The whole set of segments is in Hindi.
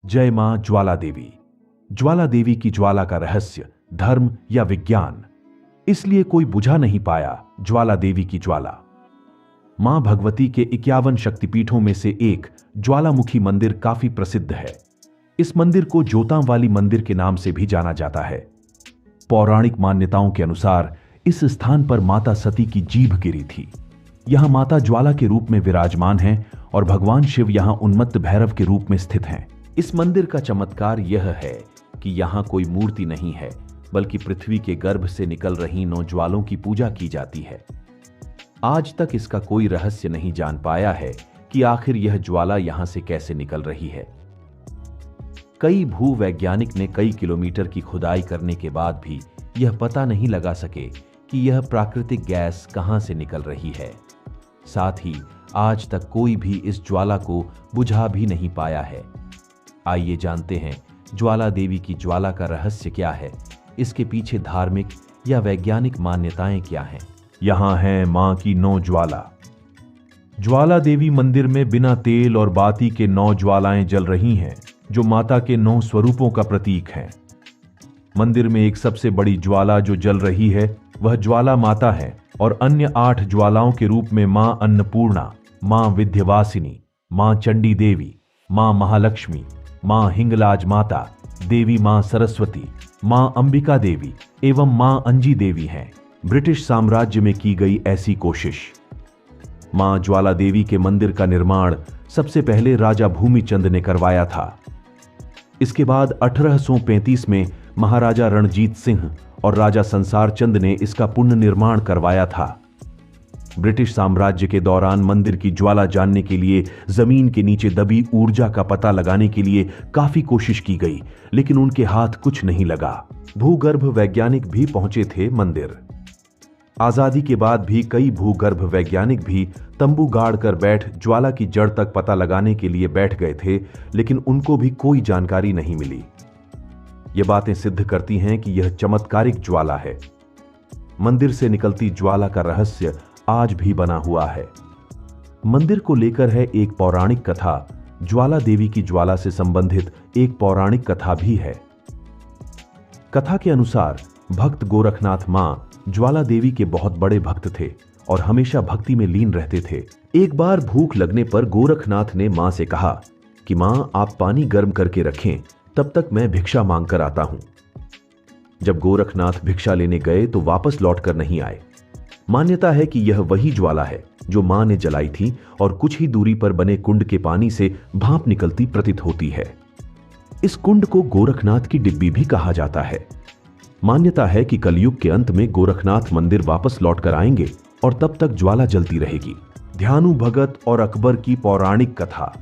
जय मां ज्वाला देवी। ज्वाला देवी की ज्वाला का रहस्य धर्म या विज्ञान, इसलिए कोई बुझा नहीं पाया ज्वाला देवी की ज्वाला। मां भगवती के 51 शक्तिपीठों में से एक ज्वालामुखी मंदिर काफी प्रसिद्ध है। इस मंदिर को जोतां वाली मंदिर के नाम से भी जाना जाता है। पौराणिक मान्यताओं के अनुसार इस स्थान पर माता सती की जीभ गिरी थी। यहां माता ज्वाला के रूप में विराजमान हैं और भगवान शिव यहां उन्मत्त भैरव के रूप में स्थित हैं। इस मंदिर का चमत्कार यह है कि यहां कोई मूर्ति नहीं है, बल्कि पृथ्वी के गर्भ से निकल रही 9 ज्वालों की पूजा की जाती है। आज तक इसका कोई रहस्य नहीं जान पाया है कि आखिर यह ज्वाला यहां से कैसे निकल रही है। कई भूवैज्ञानिक ने कई किलोमीटर की खुदाई करने के बाद भी यह पता नहीं लगा सके कि यह प्राकृतिक गैस कहां से निकल रही है। साथ ही आज तक कोई भी इस ज्वाला को बुझा भी नहीं पाया है। आइए जानते हैं ज्वाला देवी की ज्वाला का रहस्य क्या है, इसके पीछे धार्मिक या वैज्ञानिक मान्यताएं क्या हैं। यहां है मां की 9 ज्वाला। ज्वाला देवी मंदिर में बिना तेल और बाती के 9 ज्वालाएं जल रही हैं, जो माता के 9 स्वरूपों का प्रतीक हैं। मंदिर में एक सबसे बड़ी ज्वाला जो जल रही है वह ज्वाला माता है और अन्य 8 ज्वालाओं के रूप में मां अन्नपूर्णा, मां विंध्यवासिनी, मां चंडी देवी, मां महालक्ष्मी, मां हिंगलाज माता, देवी मां सरस्वती, मां अंबिका देवी एवं मां अंजी देवी हैं। ब्रिटिश साम्राज्य में की गई ऐसी कोशिश। मां ज्वाला देवी के मंदिर का निर्माण सबसे पहले राजा भूमिचंद ने करवाया था। इसके बाद 1835 में महाराजा रणजीत सिंह और राजा संसार चंद ने इसका पुनर्निर्माण करवाया था। ब्रिटिश साम्राज्य के दौरान मंदिर की ज्वाला जानने के लिए जमीन के नीचे दबी ऊर्जा का पता लगाने के लिए काफी कोशिश की गई, लेकिन उनके हाथ कुछ नहीं लगा। भूगर्भ वैज्ञानिक भी पहुंचे थे मंदिर। आजादी के बाद भी कई भूगर्भ वैज्ञानिक भी तंबू गाड़कर बैठ ज्वाला की जड़ तक पता लगाने के लिए बैठ गए थे, लेकिन उनको भी कोई जानकारी नहीं मिली। ये बातें सिद्ध करती हैं कि यह चमत्कारिक ज्वाला है। मंदिर से निकलती ज्वाला का रहस्य आज भी बना हुआ है। मंदिर को लेकर है एक पौराणिक कथा। ज्वाला देवी की ज्वाला से संबंधित एक पौराणिक कथा भी है। कथा के अनुसार भक्त गोरखनाथ मां ज्वाला देवी के बहुत बड़े भक्त थे और हमेशा भक्ति में लीन रहते थे। एक बार भूख लगने पर गोरखनाथ ने मां से कहा कि मां, आप पानी गर्म करके रखें, तब तक मैं भिक्षा मांग कर आता हूं। जब गोरखनाथ भिक्षा लेने गए तो वापस लौटकर नहीं आए। मान्यता है कि यह वही ज्वाला है जो मां ने जलाई थी और कुछ ही दूरी पर बने कुंड के पानी से भाप निकलती प्रतीत होती है। इस कुंड को गोरखनाथ की डिब्बी भी कहा जाता है। मान्यता है कि कलयुग के अंत में गोरखनाथ मंदिर वापस लौटकर आएंगे और तब तक ज्वाला जलती रहेगी। ध्यानु भगत और अकबर की पौराणिक कथा।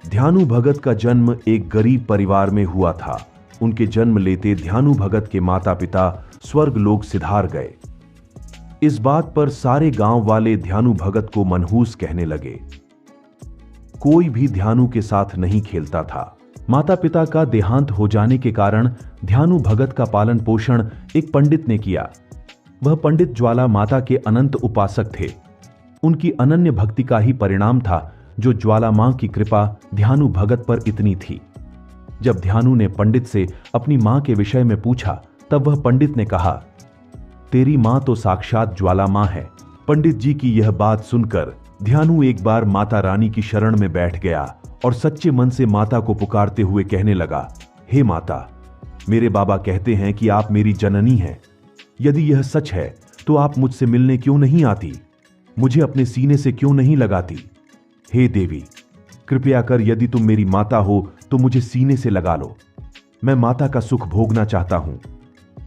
ध्यानु भगत का जन्म एक गरीब परिवार में हुआ था। उनके जन्म लेते ध्यानु भगत के माता पिता स्वर्ग लोक सिधार गए। इस बात पर सारे गांव वाले ध्यानु भगत को मनहूस कहने लगे। कोई भी ध्यानु के साथ नहीं खेलता था। माता पिता का देहांत हो जाने के कारण ध्यानु भगत का पालन पोषण एक पंडित ने किया। वह पंडित ज्वाला माता के अनंत उपासक थे। उनकी अनन्य भक्ति का ही परिणाम था जो ज्वाला मां की कृपा ध्यानु भगत पर इतनी थी। जब ध्यानु ने पंडित से अपनी मां के विषय में पूछा, तब वह पंडित ने कहा, तेरी मां तो साक्षात ज्वाला मां है। पंडित जी की यह बात सुनकर ध्यानु एक बार माता रानी की शरण में बैठ गया और सच्चे मन से माता को पुकारते हुए कहने लगा, हे माता, मेरे बाबा कहते हैं कि आप मेरी जननी हैं। यदि यह सच है तो आप मुझसे मिलने क्यों नहीं आती? मुझे अपने सीने से क्यों नहीं लगाती? हे देवी, कृपया कर यदि तुम मेरी माता हो तो मुझे सीने से लगा लो। मैं माता का सुख भोगना चाहता हूं।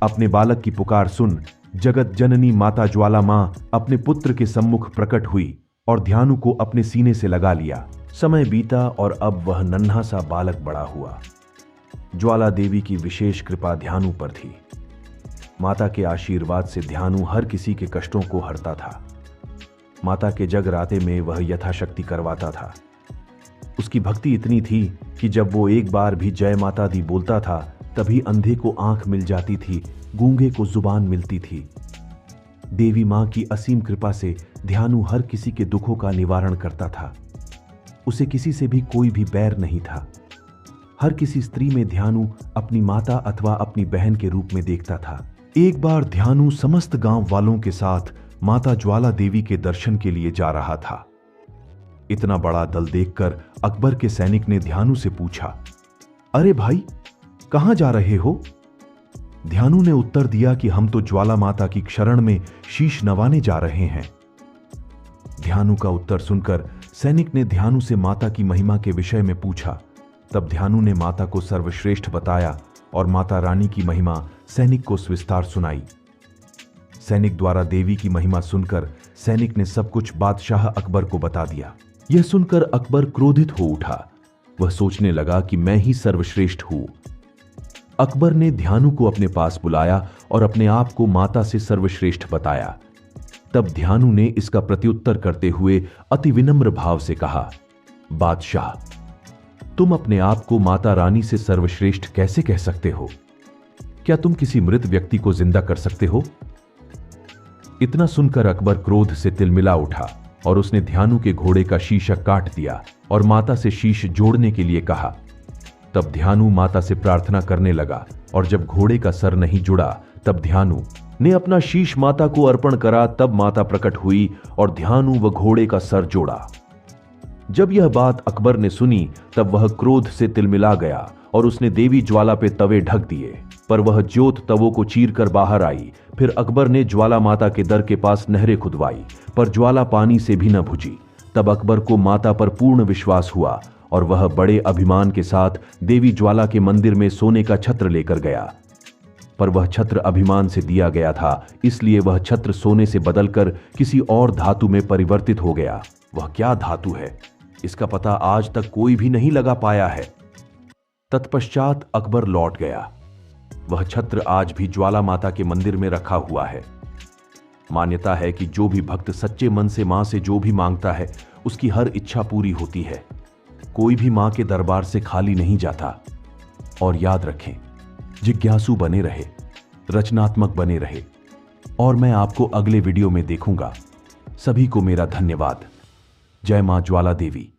अपने बालक की पुकार सुन जगत जननी माता ज्वाला मां अपने पुत्र के सम्मुख प्रकट हुई और ध्यानु को अपने सीने से लगा लिया। समय बीता और अब वह नन्हा सा बालक बड़ा हुआ। ज्वाला देवी की विशेष कृपा ध्यानु पर थी। माता के आशीर्वाद से ध्यानु हर किसी के कष्टों को हरता था। माता के जगराते में वह यथाशक्ति करवाता था। उसकी भक्ति इतनी थी कि जब वो एक बार भी जय माता दी बोलता था, तभी अंधे को आंख मिल जाती थी, गूंगे को जुबान मिलती थी। देवी मां की असीम कृपा से ध्यानु हर किसी के दुखों का निवारण करता था। उसे किसी से भी कोई भी बैर नहीं था। हर किसी स्त्री में ध्यानु अपनी माता अथवा अपनी बहन के रूप में देखता था। एक बार ध्यानु समस्त गांव वालों के साथ माता ज्वाला देवी के दर्शन के लिए जा रहा था। इतना बड़ा दल देखकर अकबर के सैनिक ने ध्यानु से पूछा, अरे भाई, कहां जा रहे हो? ध्यानु ने उत्तर दिया कि हम तो ज्वाला माता की शरण में शीश नवाने जा रहे हैं। ध्यानु का उत्तर सुनकर सैनिक ने ध्यानु से माता की महिमा के विषय में पूछा। तब ध्यानु ने माता को सर्वश्रेष्ठ बताया और माता रानी की महिमा सैनिक को सविस्तार सुनाई। सैनिक द्वारा देवी की महिमा सुनकर सैनिक ने सब कुछ बादशाह अकबर को बता दिया। यह सुनकर अकबर क्रोधित हो उठा। वह सोचने लगा कि मैं ही सर्वश्रेष्ठ हूं। अकबर ने ध्यानु को अपने पास बुलाया और अपने आप को माता से सर्वश्रेष्ठ बताया। तब ध्यानु ने इसका प्रत्युत्तर करते हुए अति विनम्र भाव से कहा, बादशाह, तुम अपने आप को माता रानी से सर्वश्रेष्ठ कैसे कह सकते हो? क्या तुम किसी मृत व्यक्ति को जिंदा कर सकते हो? इतना सुनकर अकबर क्रोध से तिलमिला उठा और उसने ध्यानु के घोड़े का शीशा काट दिया और माता से शीश जोड़ने के लिए कहा। तब ध्यानु माता से प्रार्थना करने लगा और जब घोड़े का सर नहीं जुड़ा तब ध्यानु ने अपना शीश माता को अर्पण करा। तब माता प्रकट हुई और ध्यानु व घोड़े का सर जोड़ा। जब यह बात अकबर ने सुनी तब वह क्रोध से तिलमिला गया और उसने देवी ज्वाला पे तवे ढक दिए, पर वह ज्योत तवों को चीरकर बाहर आई। फिर अकबर ने ज्वाला माता के दर के पास नहरें खुदवाई, पर ज्वाला पानी से भी न बुझी। तब अकबर को माता पर पूर्ण विश्वास हुआ और वह बड़े अभिमान के साथ देवी ज्वाला के मंदिर में सोने का छत्र लेकर गया। पर वह छत्र अभिमान से दिया गया था, इसलिए वह छत्र सोने से बदलकर किसी और धातु में परिवर्तित हो गया। वह क्या धातु है, इसका पता आज तक कोई भी नहीं लगा पाया है। तत्पश्चात अकबर लौट गया। वह छत्र आज भी ज्वाला माता के मंदिर में रखा हुआ है। मान्यता है कि जो भी भक्त सच्चे मन से मां से जो भी मांगता है उसकी हर इच्छा पूरी होती है। कोई भी मां के दरबार से खाली नहीं जाता। और याद रखें, जिज्ञासु बने रहे, रचनात्मक बने रहे। और मैं आपको अगले वीडियो में देखूंगा। सभी को मेरा धन्यवाद। जय मां ज्वाला देवी।